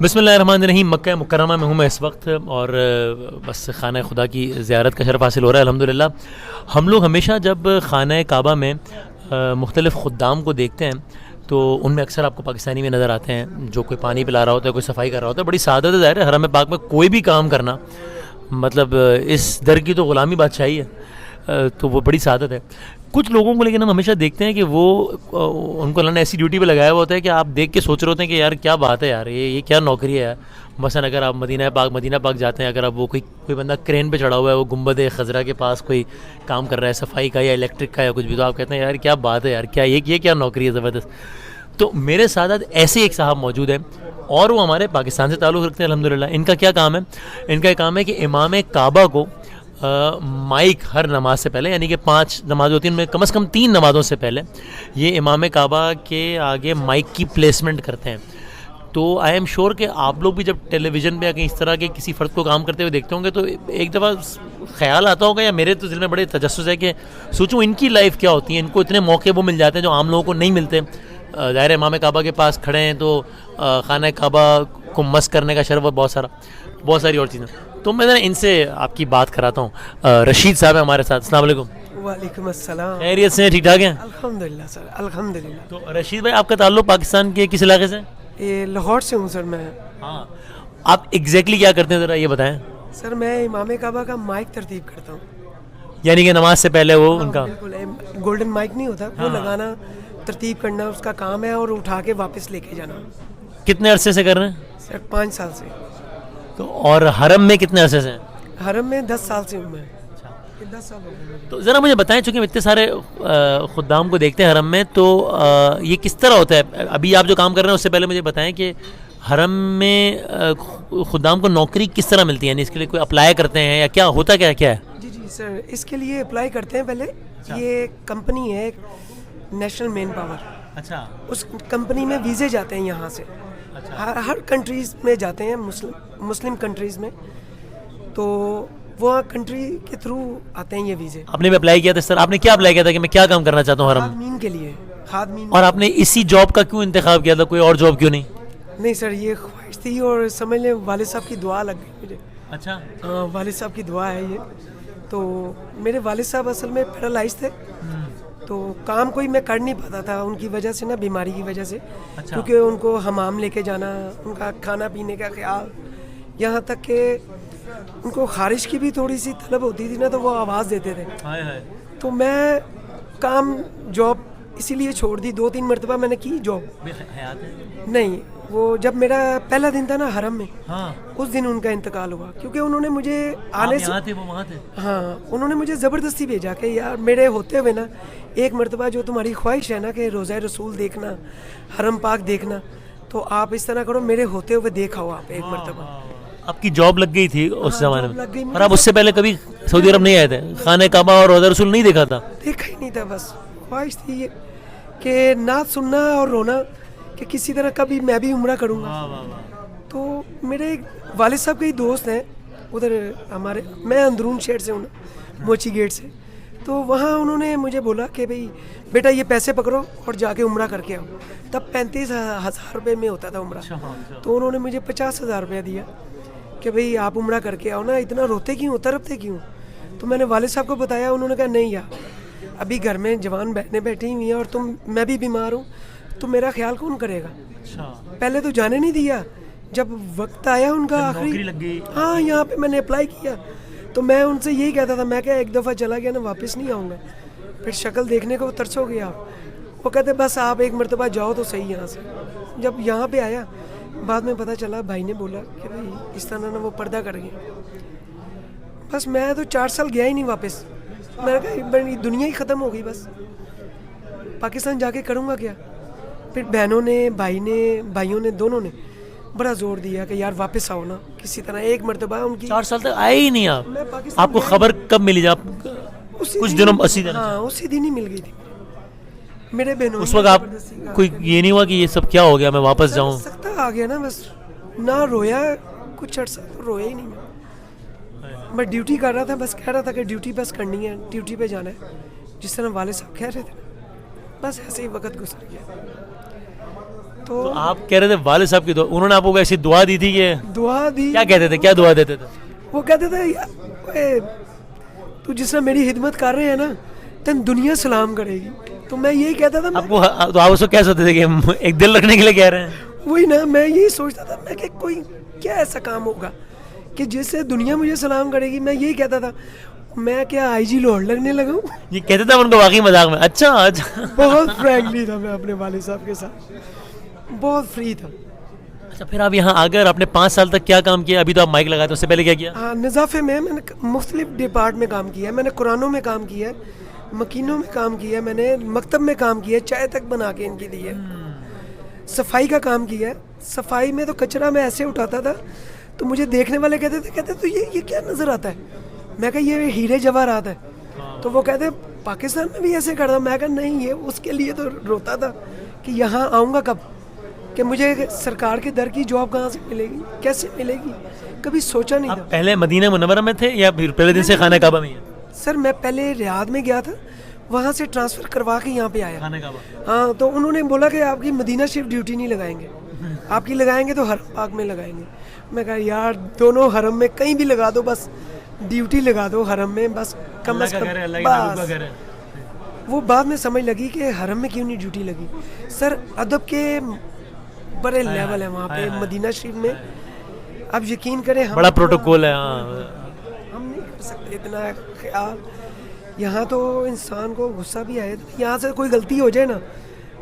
بسم اللہ الرحمن الرحیم. مکہ مکرمہ میں ہوں میں اس وقت اور بس خانہ خدا کی زیارت کا شرف حاصل ہو رہا ہے الحمدللہ. ہم لوگ ہمیشہ جب خانہ کعبہ میں مختلف خدام کو دیکھتے ہیں تو ان میں اکثر آپ کو پاکستانی میں نظر آتے ہیں جو کوئی پانی پلا رہا ہوتا ہے, کوئی صفائی کر رہا ہوتا ہے. بڑی سعادت ہے ظاہر ہے حرم پاک میں کوئی بھی کام کرنا, مطلب اس در کی تو غلامی بادشاہی ہے, تو وہ بڑی سعادت ہے. کچھ لوگوں کو لیکن ہم ہمیشہ دیکھتے ہیں کہ وہ ان کو اللہ نے ایسی ڈیوٹی پہ لگایا ہوا ہوتا ہے کہ آپ دیکھ کے سوچ رہے ہوتے ہیں کہ یار کیا بات ہے یار, یہ کیا نوکری ہے یار. مثلا اگر آپ مدینہ پاک جاتے ہیں, اگر آپ وہ کوئی بندہ کرین پہ چڑھا ہوا ہے, وہ گنبد خضرا کے پاس کوئی کام کر رہا ہے صفائی کا یا الیکٹرک کا یا کچھ بھی, تو آپ کہتے ہیں یار کیا بات ہے یار, کیا یہ کیا نوکری ہے زبردست. تو میرے ساتھ ایسے ایک صاحب موجود ہیں اور وہ ہمارے پاکستان سے تعلق رکھتے ہیں الحمدللہ. ان کا کیا کام ہے؟ ان کا یہ کام ہے کہ امام کعبہ کو مائک ہر نماز سے پہلے, یعنی کہ 5 نمازیں ہوتی ہیں ان میں کم از کم 3 نمازوں سے پہلے یہ امام کعبہ کے آگے مائک کی پلیسمنٹ کرتے ہیں. تو آئی ایم شیور کہ آپ لوگ بھی جب ٹیلی ویژن پہ یا کہیں اس طرح کے کسی فرد کو کام کرتے ہوئے دیکھتے ہوں گے تو ایک دفعہ خیال آتا ہوگا, یا میرے تو دل میں بڑے تجسس ہے کہ سوچوں ان کی لائف کیا ہوتی ہے, ان کو اتنے موقع وہ مل جاتے ہیں جو عام لوگوں کو نہیں ملتے. ظاہر امام کعبہ کے پاس کھڑے ہیں تو خانہ کعبہ کو مس کرنے کا شرف, بہت ساری اور چیزیں. تو میں ان سے آپ کی بات کراتا ہوں. رشید صاحب ہیں ہمارے ساتھ. السلام علیکم. وعلیکم السلام. خیریت سے ٹھیک ٹھاک ہیں؟ الحمدللہ سر, الحمدللہ. تو رشید بھائی آپ کا تعلق پاکستان کے کس علاقے سے؟ یہ لاہور سے ہوں سر میں. ہاں, آپ ایگزیکٹلی کیا کرتے ہیں ذرا یہ بتائیں. سر میں امام کعبہ کا مائک ترتیب کرتا ہوں, یعنی کہ نماز سے پہلے وہ ان کا بالکل گولڈن مائک نہیں ہوتا وہ لگانا, ترتیب کرنا اس کا کام ہے, اور اٹھا کے واپس لے کے جانا. کتنے عرصے سے کر رہے ہیں؟ سر 5 سال سے. تو اور حرم میں کتنے عرصے سے ہیں؟ حرم میں 10 سال سے ہوں میں. 10 سال ہو گئے. تو ذرا مجھے بتائیں, چونکہ اتنے سارے خدام کو دیکھتے ہیں حرم میں, تو یہ کس طرح ہوتا ہے؟ ابھی آپ جو کام کر رہے ہیں اس سے پہلے مجھے بتائیں کہ حرم میں خدام کو نوکری کس طرح ملتی ہے, یعنی اس کے لیے کوئی اپلائی کرتے ہیں یا کیا ہوتا کیا ہے؟ جی سر, اس کے لیے اپلائی کرتے ہیں پہلے. یہ کمپنی ہے نیشنل مین پاور. اچھا. اس کمپنی میں ویزے جاتے ہیں یہاں سے, ہر کنٹریز میں جاتے ہیں, مسلم کنٹریز میں. تو وہ کنٹری کے تھرو آتے ہیں یہ ویزے. آپ نے بھی اپلائی کیا تھا سر؟ آپ نے کیا اپلائی کیا تھا کہ میں کیا کام کرنا چاہتا ہوں حرم میں؟ خادمین کے لیے. اور آپ نے اسی جاب کا کیوں انتخاب کیا تھا, کوئی اور جاب کیوں نہیں؟ نہیں سر, یہ خواہش تھی اور سمجھ لیں والد صاحب کی دعا لگ گئی مجھے. اچھا. والد صاحب کی دعا ہے یہ. تو میرے والد صاحب اصل میں پیرالائز تھے, تو کام کوئی میں کر نہیں پاتا تھا ان کی وجہ سے نا, بیماری کی وجہ سے. کیونکہ ان کو حمام لے کے جانا, ان کا کھانا پینے کا خیال, یہاں تک کہ ان کو خارش کی بھی تھوڑی سی طلب ہوتی تھی نا, تو وہ آواز دیتے تھے. تو میں کام جاب اسی لیے چھوڑ دی. 2-3 مرتبہ میں نے کی جاب. نہیں, وہ جب میرا پہلا دن تھا نا حرم میں, اس دن ان کا انتقال ہوا. کیونکہ انہوں نے مجھے آنے سے انہوں نے مجھے زبردستی بھیجا کہ یار میرے ہوتے ہوئے نا ایک مرتبہ جو تمہاری خواہش ہے نا کہ روضہ رسول دیکھنا, حرم پاک دیکھنا, تو آپ اس طرح کرو, میرے ہوتے ہوئے دیکھا ہو آپ ایک مرتبہ. آپ کی جاب لگ گئی تھی اس زمانے میں, اور آپ اس سے پہلے کبھی سعودی عرب نہیں آئے تھے؟ خانہ کعبہ اور روضہ رسول نہیں دیکھا تھا؟ دیکھا ہی نہیں تھا. بس خواہش تھی یہ کہ نعت سننا اور رونا کہ کسی طرح کبھی میں بھی عمرہ کروں گا. تو میرے والد صاحب کے ہی دوست ہیں ادھر ہمارے, میں اندرون شہر سے ہوں, موچی گیٹ سے. تو وہاں انہوں نے مجھے بولا کہ بھئی بیٹا یہ پیسے پکڑو اور جا کے عمرہ کر کے آؤ. تب 35,000 روپے میں ہوتا تھا عمرہ. تو انہوں نے مجھے 50,000 روپیہ دیا کہ بھئی آپ عمرہ کر کے آؤ نا, اتنا روتے کیوں, تڑپتے کیوں؟ تو میں نے والد صاحب کو بتایا. انہوں نے کہا نہیں یار, ابھی گھر میں جوان بہنیں بیٹھی ہوئی ہیں اور میں بھی بیمار ہوں, تو میرا خیال کون کرے گا؟ پہلے تو جانے نہیں دیا, جب وقت آیا ان کا آخری, ہاں یہاں پہ میں نے اپلائی کیا, تو میں ان سے یہی کہتا تھا, میں کہ ایک دفعہ چلا گیا نا واپس نہیں آؤں گا, پھر شکل دیکھنے کو ترسو گے آپ. وہ کہتے بس آپ ایک مرتبہ جاؤ تو صحیح یہاں سے. جب یہاں پہ آیا بعد میں پتہ چلا, بھائی نے بولا کہ بھائی اس طرح نا وہ پردہ کر گئے. بس میں تو 4 سال گیا ہی نہیں واپس. میں نے کہا دنیا ہی ختم ہو گئی, بس پاکستان جا کے کروں گا کیا. پھر بہنوں نے, بھائیوں نے, دونوں نے بڑا زور دیا کہ یار واپس آؤ نا کسی طرح. ایک مرتبہ ان کی 4 سال تک آئے ہی نہیں آپ کو خبر کب ملی جب کچھ دنوں 80 دن؟ ہاں اسی دن ہی مل گئی تھی میرے بہنوں. اس وقت آپ کوئی یہ نہیں ہوا کہ یہ سب کیا ہو گیا, میں واپس جاؤں؟ سکتا آ گیا نا, بس نہ رویا کچھ عرصہ, تو رویا ہی نہیں. میں ڈیوٹی کر رہا تھا, بس کہہ رہا تھا کہ ڈیوٹی بس کرنی ہے, ڈیوٹی پہ جانا ہے, جس طرح والد صاحب کہہ رہے تھے. بس ایسے ہی وقت گزر گیا. تو آپ کہہ رہے تھے والد صاحب کی دعا, انہوں نے آپ کو ایسی دعا دی تھی کہ دعا دی. کیا کہتے تھے, کیا دعا دیتے تھے؟ وہ کہتے تھے تو جس طرح میری خدمت کر رہے ہیں نا تین دنیا سلام کرے گی. تو میں یہی کہتا تھا, آپ کو تو آپ اس کو کیا سوچتے تھے کہ ایک دل رکھنے کے لیے کہہ رہے ہیں؟ وہی نا, میں یہی سوچتا تھا میں کہ کوئی کیا ایسا کام ہوگا کہ جس سے دنیا مجھے سلام کرے گی. میں یہی کہتا تھا میں کیا آئی جی لاہور لگنے لگا ہوں. یہ کہتے تھے ان کو واقعی مذاق میں؟ اچھا اچھا. بہت فرینکلی تھا میں اپنے والد صاحب کے ساتھ, بہت فری تھا. اچھا پھر آپ یہاں آ گئے اور اپنے 5 سال تک کیا کام کیا؟ ابھی تو آپ مائک لگائے تھے, اس سے پہلے کیا کیا؟ ہاں, نظافے میں نے مختلف ڈپارٹ میں کام کیا ہے. میں نے قرآنوں میں کام کیا ہے, مکینوں میں کام کیا ہے, میں نے مکتب میں کام کیا ہے, چائے تک بنا کے ان کی دی ہے, صفائی کا کام کیا ہے. صفائی میں تو کچرا میں ایسے اٹھاتا تھا تو مجھے دیکھنے والے کہتے تو یہ کیا نظر آتا ہے. میں کہا یہ ہیرے جواہرات ہے. تو وہ کہتے پاکستان میں بھی ایسے کرتا. میں کہا نہیں, یہ اس کے لیے تو روتا تھا کہ یہاں آؤں گا کب, کہ مجھے سرکار کے در کی جاب کہاں سے ملے گی, کیسے ملے گی, کبھی سوچا نہیں تھا. پہلے مدینہ منورہ میں تھے یا پھر پہلے دن سے خانہ کعبہ میں ہی ہیں؟ سر میں پہلے ریاض میں گیا تھا, وہاں سے ٹرانسفر کروا کے یہاں پہ آیا. خانہ کعبہ. ہاں, تو انہوں نے بولا کہ آپ کی مدینہ شریف ڈیوٹی نہیں لگائیں گے, آپ کی لگائیں گے تو حرم پاک میں لگائیں گے. میں کہا یار دونوں حرم میں کہیں بھی لگا دو, بس ڈیوٹی لگا دو حرم میں, بس کم از کم. بس وہ بعد میں سمجھ لگی کہ حرم میں کیوں نہیں ڈیوٹی لگی. سر ادب کے بڑے لیول ہے وہاں پہ مدینہ شریف میں. اب یقین کریں بڑا پروٹوکول ہے. ہم نہیں کر سکتے اتنا خیال. یہاں تو انسان کو غصہ بھی آئے, یہاں سے کوئی غلطی ہو جائے نا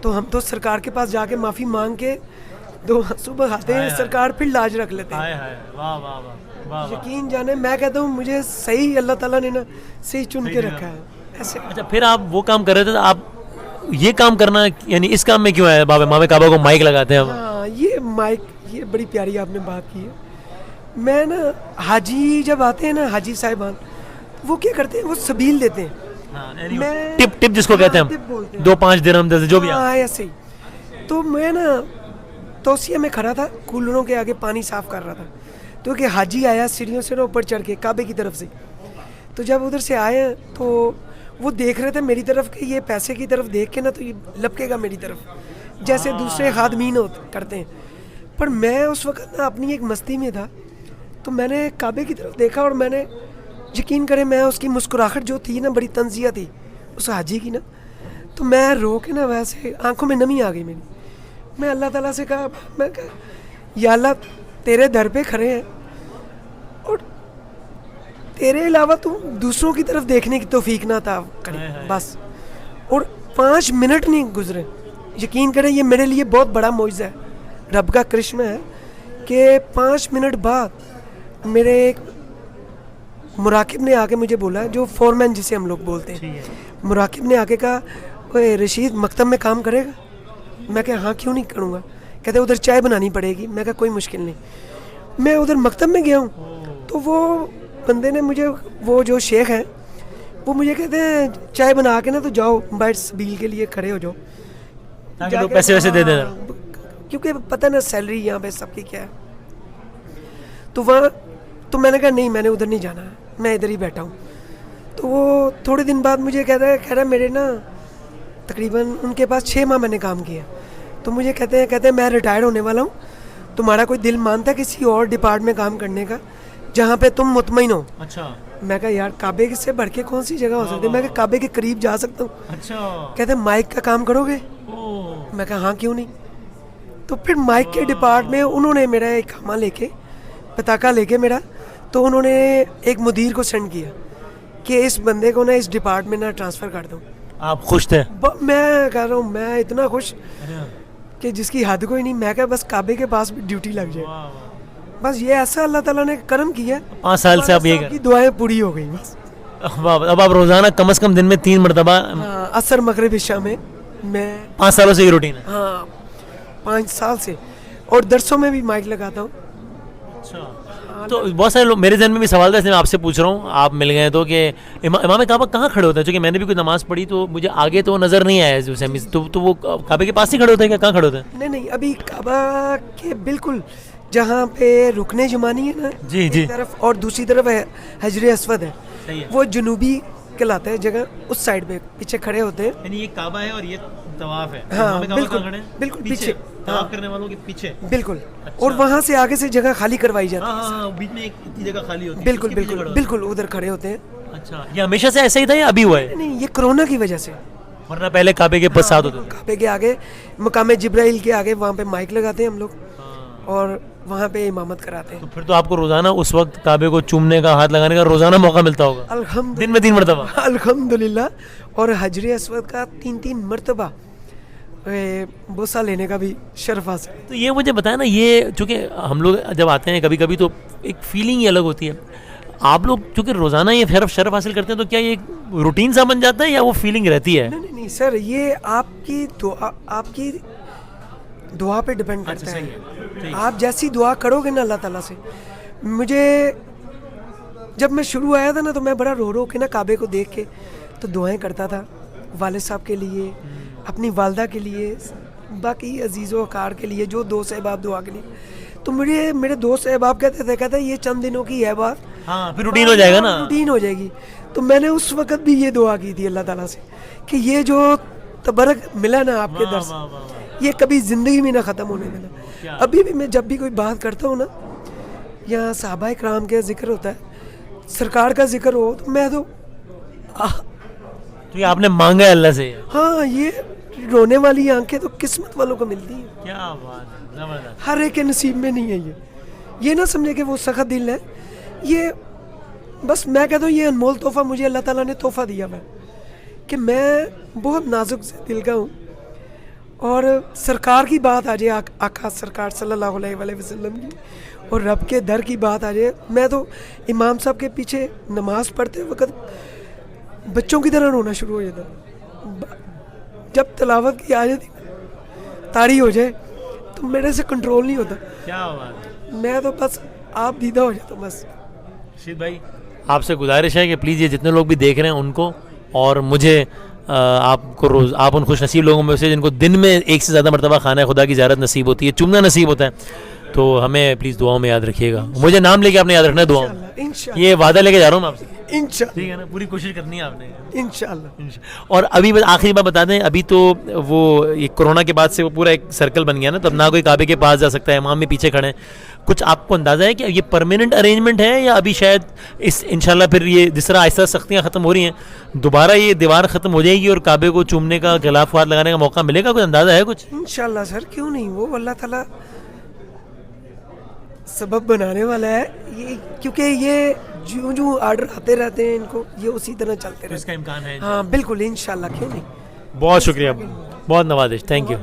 تو ہم تو سرکار کے پاس جا کے معافی مانگ کے دو صبح کھاتے ہیں, سرکار پھر لاج رکھ لیتے ہیں. یقین جانے میں کہتا ہوں مجھے صحیح اللہ تعالیٰ نے نا صحیح چن کے رکھا ہے ایسے. اچھا پھر آپ وہ کام کر رہے تھے, آپ یہ کام کرنا یعنی اس کام میں کیوں ہے؟ امام کعبہ کو مائک لگاتے ہیں. ہاں, یہ مائک, یہ بڑی پیاری آپ نے بات کی ہے. میں نا حاجی جب آتے ہیں نا, حاجی صاحبان, وہ کیا کرتے ہیں, وہ سبیل دیتے ہیں. میں ٹپ جس کو کہتے ہیں 2-5 درہم جو بھی. ہاں ایسے ہی. تو میں نا توسیہ میں کھڑا تھا, کولروں کے آگے پانی صاف کر رہا تھا, تو کہ حاجی آیا سیڑھیوں سے اوپر چڑھ کے کعبے کی طرف سے. تو جب ادھر سے آئے تو وہ دیکھ رہے تھے میری طرف کہ یہ پیسے کی طرف دیکھ کے نا تو یہ لپکے گا میری طرف جیسے دوسرے خادمین کرتے ہیں. پر میں اس وقت نا اپنی ایک مستی میں تھا, تو میں نے کعبے کی طرف دیکھا اور میں نے یقین کرے میں اس کی مسکراہٹ جو تھی نا بڑی طنزیہ تھی اس حاجی کی نا, تو میں رو کے نا ویسے آنکھوں میں نمی آ گئی میری. میں اللہ تعالیٰ سے کہا, میں کہا یا اللہ تیرے در پہ کھڑے ہیں اور تیرے علاوہ تو دوسروں کی طرف دیکھنے کی توفیق نہ تھا کرے بس. اور 5 منٹ نہیں گزرے, یقین کریں یہ میرے لیے بہت بڑا معجزہ ہے, رب کا کرشمہ ہے کہ 5 منٹ بعد میرے ایک مراقب نے آ کے مجھے بولا, جو فورمین جسے ہم لوگ بولتے ہیں, مراقب نے آ کے کہا اوے رشید مکتب میں کام کرے گا؟ میں کہا ہاں کیوں نہیں کروں گا. کہتے ادھر چائے بنانی پڑے گی. میں کہا کوئی مشکل نہیں. میں ادھر مکتب میں گیا ہوں تو وہ بندے نے مجھے, وہ جو شیخ ہیں وہ مجھے کہتے ہیں چائے بنا کے نا تو جاؤ باہر سبیل کے لیے کھڑے ہو جاؤ, تاکہ لوگ پیسے ویسے دے دیں, کیونکہ پتہ نا سیلری یہاں پہ سب کی کیا ہے. تو وہاں تو میں نے کہا نہیں میں نے ادھر نہیں جانا ہے, میں ادھر ہی بیٹھا ہوں. تو وہ تھوڑے دن بعد مجھے کہہ رہا ہے میرے نا تقریباً ان کے پاس 6 ماہ میں نے کام کیا. تو مجھے کہتے ہیں میں ریٹائر ہونے والا ہوں, تمہارا کوئی دل مانتا ہے کسی اور ڈپارٹ میں کام کرنے کا جہاں پہ تم مطمئن ہو؟ اچھا. میں کہا یار کعبے سے بڑھ کے کون سی جگہ ہو سکتی ہے, میں کہا کعبے کے قریب جا سکتا ہوں. اچھا. کہتے ہیں مائک کا کام کرو گے؟ میں کہا ہاں کیوں نہیں. تو پھر مائک کے ڈپارٹ میں انہوں نے میرا ایک اقامہ لے کے, پتاکہ لے کے میرا, تو انہوں نے ایک مدیر کو سینڈ کیا کہ اس بندے کو نا اس ڈپارٹ میں نا ٹرانسفر کر دوں. آپ خوش تھے؟ میں کہہ رہا ہوں میں اتنا خوش کہ جس کی حد کوئی نہیں. میں کہا بس کعبے کے پاس بھی ڈیوٹی لگ جائے, بس یہ ایسا اللہ تعالیٰ نے کرم کیا. 5 سال سے آپ یہ کی دعائیں پوری ہو گئی بس. اب آپ روزانہ کم از کم دن میں 3 مرتبہ عصر مغرب عشاء میں 5 سالوں سے یہ روٹین ہے؟ ہاں 5 سال سے, اور درسوں میں بھی مائک لگاتا ہوں. تو بہت سارے لوگ, میرے ذہن میں بھی سوال تھا, اس لیے میں آپ سے پوچھ رہا ہوں, آپ مل گئے تو کہ امام کعبہ کہاں کھڑے ہوتے ہیں؟ چونکہ میں نے بھی کوئی نماز پڑھی تو مجھے آگے تو نظر نہیں آیا, تو وہ کعبے کے پاس ہی کھڑے ہوتے ہیں کیا, کہاں کھڑے ہوتے ہیں؟ نہیں ابھی کعبہ کے بالکل جہاں پہ رکن جمانی ہے نا جی طرف, اور دوسری طرف حجر اسود ہے, وہ جنوبی کہلاتا ہے جگہ, اس سائڈ پہ پیچھے کھڑے ہوتے ہیں. یعنی یہ کعبہ ہے اور یہ طواف ہے. ہاں بالکل پیچھے طواف کرنے والوں کے پیچھے بالکل, اور وہاں سے آگے سے جگہ خالی کروائی جاتی ہے. ہاں بیچ میں ایک اتنی جگہ خالی ہوتی ہے, بالکل بالکل بالکل ادھر کھڑے ہوتے ہیں. اچھا, یہ ہمیشہ سے ایسا ہی تھا یا ابھی ہوا ہے؟ نہیں, یہ کرونا کی وجہ سے. ورنہ پہلے کعبے کے ساتھ ہوتے تھے. کعبے کے آگے مقام جبرائیل کے آگے وہاں پہ مائک لگاتے ہیں ہم لوگ, اور وہاں پہ امامت کراتے ہیں. تو پھر تو آپ کو روزانہ اس وقت کعبے کو چومنے کا, ہاتھ لگانے کا روزانہ موقع ملتا ہوگا, دن میں 3 مرتبہ. الحمدللہ, اور حجر اسود کا 3 مرتبہ بوسہ لینے کا بھی شرف حاصل. تو یہ مجھے بتائیں نا, یہ چونکہ ہم لوگ جب آتے ہیں کبھی کبھی تو ایک فیلنگ ہی الگ ہوتی ہے. آپ لوگ چونکہ روزانہ یہ شرف حاصل کرتے ہیں تو کیا یہ روٹین سا بن جاتا ہے یا وہ فیلنگ رہتی ہے؟ نہیں سر, یہ آپ کی دعا پہ ڈیپینڈ کرتا ہے. آپ جیسی دعا کرو گے نا اللہ تعالیٰ سے. مجھے جب میں شروع آیا تھا نا تو میں بڑا رو کے نا کعبے کو دیکھ کے تو دعائیں کرتا تھا, والد صاحب کے لیے, اپنی والدہ کے لیے, باقی عزیز و اقار کے لیے, جو دوست احباب دعا کے لیے. تو میرے دوست احباب کہتے یہ چند دنوں کی ہے بات, ہاں پھر روٹین ہو جائے گا نا, روٹین ہو جائے گی. تو میں نے اس وقت بھی یہ دعا کی تھی اللہ تعالیٰ سے کہ یہ جو تبرک ملا نا آپ کے در سے, یہ کبھی زندگی میں نہ ختم ہونے دینا. ابھی بھی میں جب بھی کوئی بات کرتا ہوں نا, یا صحابہ اکرام کا ذکر ہوتا ہے, سرکار کا ذکر ہو, تو میں تو یہ آپ نے مانگا ہے اللہ سے. ہاں, یہ رونے والی آنکھیں تو قسمت والوں کو ملتی ہیں. کیا بات ہے, زبردست. ہر ایک کے نصیب میں نہیں ہے. یہ نہ سمجھے کہ وہ سخت دل ہے. یہ بس میں کہتا ہوں یہ انمول تحفہ مجھے اللہ تعالیٰ نے تحفہ دیا ہے کہ میں بہت نازک سے دل کا ہوں, اور سرکار کی بات آ جائے, آقا سرکار صلی اللہ علیہ وآلہ وسلم کی, اور رب کے در کی بات آ جائے, میں تو امام صاحب کے پیچھے نماز پڑھتے وقت بچوں کی طرح رونا شروع ہو جاتا. جب تلاوت کی آیت طاری ہو جائے تو میرے سے کنٹرول نہیں ہوتا. کیا بات ہے, میں تو بس آپ دیدہ ہو جاتا ہوں بس. رشید بھائی, آپ سے گزارش ہے کہ پلیز یہ جتنے لوگ بھی دیکھ رہے ہیں ان کو اور مجھے, آپ ان خوش نصیب لوگوں میں سے جن کو دن میں 1 سے زیادہ مرتبہ خانہ خدا کی زیارت نصیب ہوتی ہے, چومنا نصیب ہوتا ہے, تو ہمیں پلیز دعاؤں میں یاد رکھیے گا. مجھے نام لے کے آپ نے یاد رکھنا ہے دعاؤں میں, یہ وعدہ لے کے جا رہا ہوں میں آپ سے. انشاءاللہ, ٹھیک ہے نا, پوری کوشش کرنی ہے آپ نے انشاءاللہ. اور ابھی آخری بات بتا دیں, ابھی تو وہ یہ کورونا کے بعد سے وہ پورا ایک سرکل بن گیا نا, تب نہ کوئی کعبے کے پاس جا سکتا ہے, امام بھی پیچھے کھڑے ہیں. کچھ آپ کو اندازہ ہے کہ یہ پرماننٹ ارینجمنٹ ہے یا ابھی شاید انشاءاللہ پھر یہ جس طرح آہستہ سختیاں ختم ہو رہی ہیں دوبارہ یہ دیوار ختم ہو جائے گی اور کعبے کو چومنے کا, غلاف ہاتھ لگانے کا موقع ملے گا؟ کوئی اندازہ ہے کچھ؟ انشاءاللہ سر, کیوں نہیں, وہ اللہ تعالیٰ سبب بنانے والا ہے. یہ کیونکہ یہ جو آرڈر آتے رہتے ہیں ان کو, یہ اسی طرح چلتے رہتے ہیں. اس کا امکان ہے. ہاں بالکل, انشاءاللہ, کیوں نہیں. بہت شکریہ, بہت نوازش, تھینک یو.